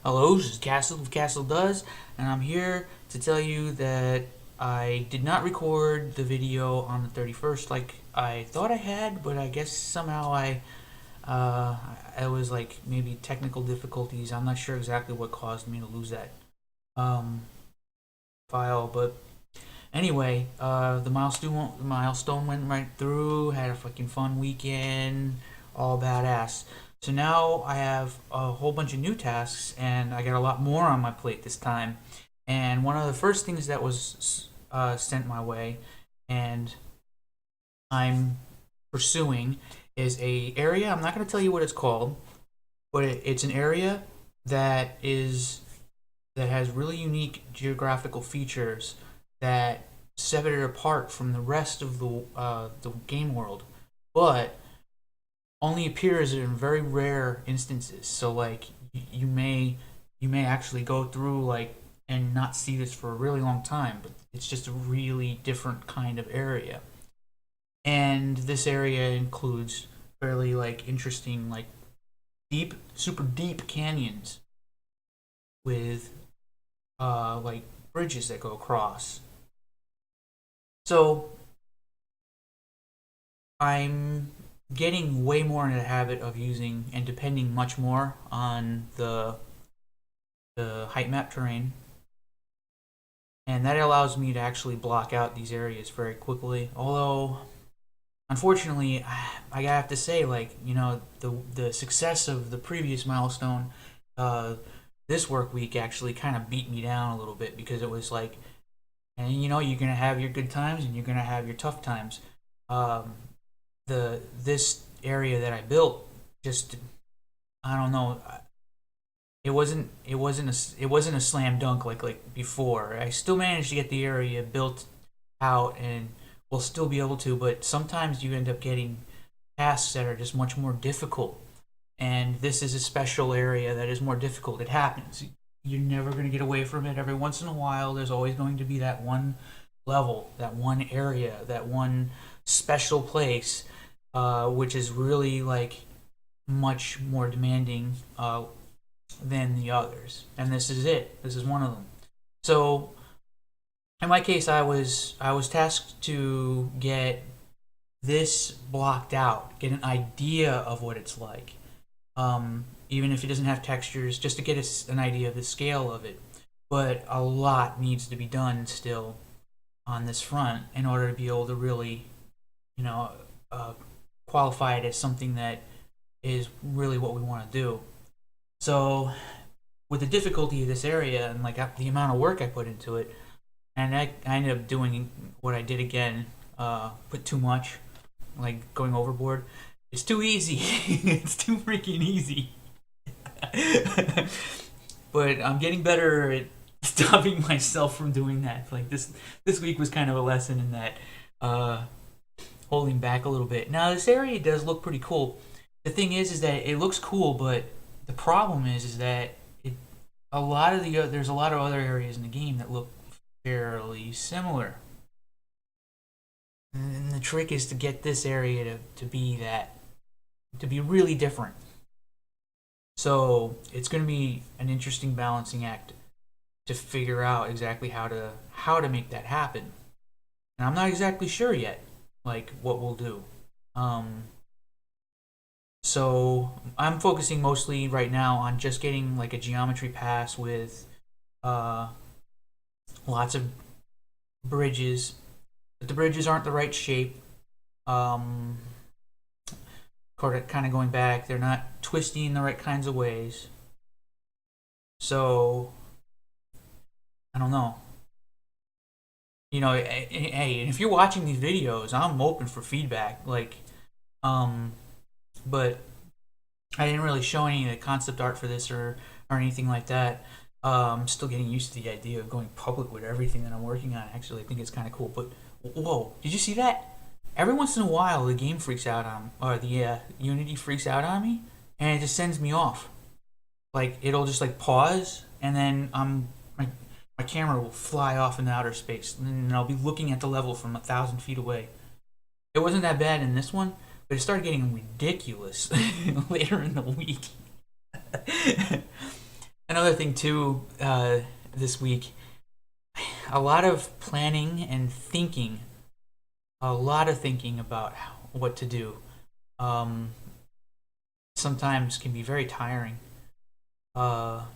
Hello, this is Castle of Castle Does, and I'm here to tell you that I did not record the video on the 31st like I thought I had, but I guess somehow uh, it was like maybe technical difficulties. I'm not sure exactly what caused me to lose that um, file, but anyway, the milestone went right through. Had a fucking fun weekend, all badass. So now I have a whole bunch of new tasks, and I got a lot more on my plate this time. And one of the first things that was sent my way, and I'm pursuing, is a area. I'm not going to tell you what it's called, but it's an area that is that has really unique geographical features that set it apart from the rest of the game world, but only appears in very rare instances. So like you may actually go through like and not see this for a really long time, but it's just a really different kind of area. And this area includes fairly like interesting like super deep canyons with like bridges that go across. So I'm getting way more in the habit of using and depending much more on the height map terrain, and that allows me to actually block out these areas very quickly. Although, unfortunately, I have to say, like the success of the previous milestone, uh, this work week actually kind of beat me down a little bit because it was like, and you're gonna have your good times and you're gonna have your tough times. Um, the this area that I built just I don't know. It wasn't a slam dunk like before. I still managed to get the area built out and will still be able to, but sometimes you end up getting tasks that are just much more difficult. And this is a special area that is more difficult. It happens. You're never going to get away from it. Every once in a while, there's always going to be that one level, that one area, that one special place, which is really like much more demanding than the others. And this is it. This is one of them. So in my case, I was tasked to get this blocked out, get an idea of what it's like, even if it doesn't have textures, just to get an idea of the scale of it. But a lot needs to be done still on this front in order to be able to really, you know, uh, qualify it as something that is really what we want to do. So, with the difficulty of this area and like the amount of work I put into it, and I ended up doing what I did again, put too much, like going overboard. It's too easy. It's too freaking easy. But I'm getting better at stopping myself from doing that. Like this week was kind of a lesson in that, uh, holding back a little bit. Now this area does look pretty cool. The thing is that it looks cool, but the problem is that it a lot of there's a lot of other areas in the game that look fairly similar. And the trick is to get this area to be to be really different. So it's going to be an interesting balancing act to figure out exactly how to make that happen. And I'm not exactly sure yet, like what we'll do. Um, so I'm focusing mostly right now on just getting like a geometry pass with uh, lots of bridges, but the bridges aren't the right shape. Um, kind of going back, they're not twisty in the right kinds of ways. So I don't know. Hey, if you're watching these videos, I'm open for feedback. Um, but I didn't really show any of the concept art for this or anything like that. I'm still getting used to the idea of going public with everything that I'm working on. Actually, I think it's kind of cool. But whoa, did you see that? Every once in a while, the game freaks out on, or the Unity freaks out on me, and it just sends me off. Like it'll just like pause, and then my camera will fly off into outer space, and I'll be looking at the level from 1,000 feet away. It wasn't that bad in this one, but it started getting ridiculous later in the week. Another thing too, this week, a lot of planning and thinking, a lot of thinking about what to do. Um, Sometimes can be very tiring.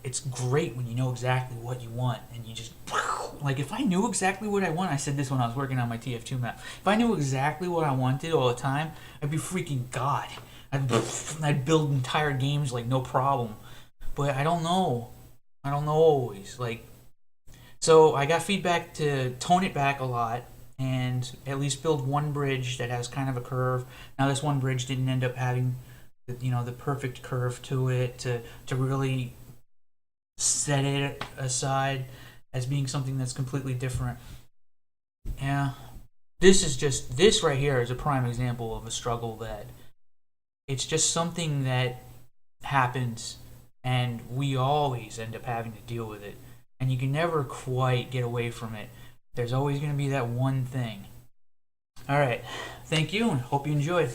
It's great when you know exactly what you want and you just like if I knew exactly what I want. I said this when I was working on my TF2 map. If I knew exactly what I wanted all the time, I'd be freaking god. I'd build entire games like no problem. But I don't know. I don't know always. Like so, I got feedback to tone it back a lot and at least build one bridge that has kind of a curve. Now, this one bridge didn't end up having the perfect curve to it to really set it aside as being something that's completely different. Yeah, this right here is a prime example of a struggle that it's just something that happens and we always end up having to deal with it and you can never quite get away from it. There's always going to be that one thing. All right, thank you and hope you enjoyed.